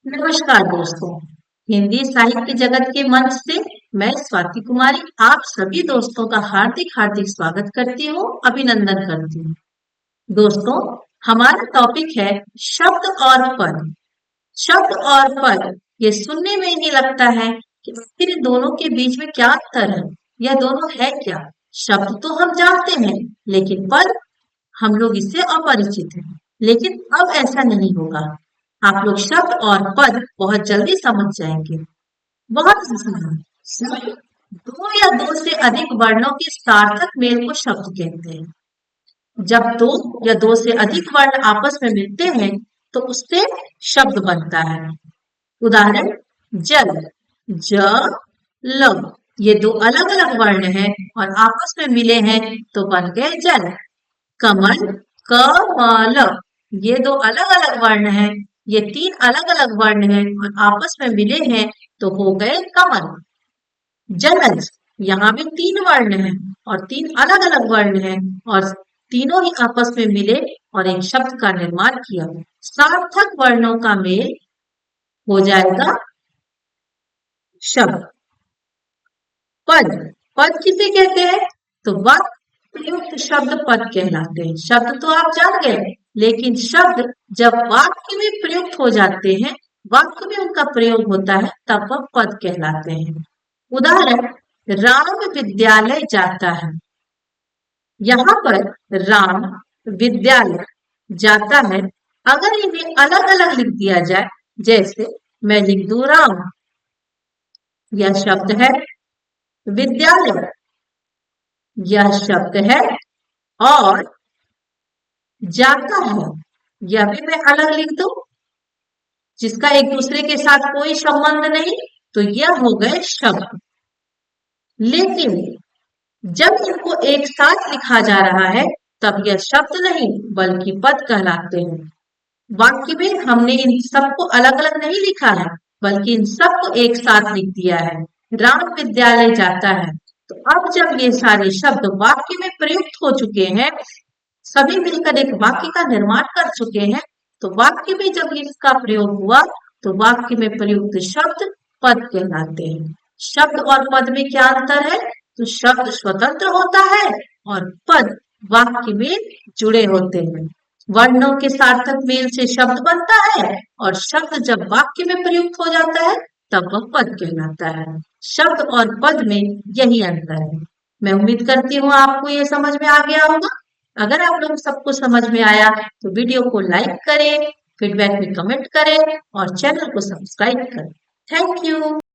नमस्कार दोस्तों। हिंदी साहित्य जगत के मंच से मैं स्वाति कुमारी आप सभी दोस्तों का हार्दिक हार्दिक स्वागत करती हूँ, अभिनंदन करती हूँ। दोस्तों, हमारा टॉपिक है शब्द और पद। शब्द और पद ये सुनने में ही लगता है कि आखिर इन दोनों के बीच में क्या अंतर है। यह दोनों है क्या? शब्द तो हम जानते हैं, लेकिन पद हम लोग इससे अपरिचित हैं। लेकिन अब ऐसा नहीं होगा। आप लोग शब्द और पद बहुत जल्दी समझ जाएंगे। बहुत आसान। शब्द दो या दो से अधिक वर्णों के सार्थक मेल को शब्द कहते हैं। जब दो या दो से अधिक वर्ण आपस में मिलते हैं तो उससे शब्द बनता है। उदाहरण, जल, ज, ल। ये दो अलग अलग वर्ण हैं और आपस में मिले हैं तो बन गए जल। कमल, कमल। ये दो अलग अलग वर्ण हैं, ये तीन अलग अलग वर्ण हैं और आपस में मिले हैं तो हो गए कमल। जनज, यहाँ भी तीन वर्ण हैं और तीन अलग अलग वर्ण हैं और तीनों ही आपस में मिले और एक शब्द का निर्माण किया। सार्थक वर्णों का मेल हो जाएगा शब्द। पद, पद किसे कहते हैं? तो वाक्य प्रयुक्त शब्द पद कहलाते हैं। शब्द तो आप जान गए, लेकिन शब्द जब वाक्य में प्रयुक्त हो जाते हैं, वाक्य में उनका प्रयोग होता है, तब वह पद कहलाते हैं। उदाहरण, राम विद्यालय जाता है। यहाँ पर राम विद्यालय जाता है। अगर इन्हें अलग अलग लिख दिया जाए, जैसे मैं लिख दूं राम, यह शब्द है। विद्यालय, यह शब्द है। और जाता है, यह भी मैं अलग लिख दूं, जिसका एक दूसरे के साथ कोई संबंध नहीं, तो यह हो गए शब्द। लेकिन जब इनको एक साथ लिखा जा रहा है, तब यह शब्द नहीं बल्कि पद कहलाते हैं। वाक्य में हमने इन सबको अलग अलग नहीं लिखा है, बल्कि इन सबको एक साथ लिख दिया है। राम विद्यालय जाता है। तो अब जब ये सारे शब्द वाक्य में प्रयुक्त हो चुके हैं, सभी मिलकर एक वाक्य का निर्माण कर चुके हैं, तो वाक्य में जब इसका प्रयोग हुआ तो वाक्य में प्रयुक्त शब्द पद कहलाते हैं। शब्द और पद में क्या अंतर है? तो शब्द स्वतंत्र होता है और पद वाक्य में जुड़े होते हैं। वर्णों के सार्थक मेल से शब्द बनता है और शब्द जब वाक्य में प्रयुक्त हो जाता है तब वह पद कहलाता है। शब्द और पद में यही अंतर है। मैं उम्मीद करती हूँ आपको ये समझ में आ गया होगा। अगर आप लोग सबको समझ में आया तो वीडियो को लाइक करें, फीडबैक में कमेंट करें और चैनल को सब्सक्राइब करें। Thank you.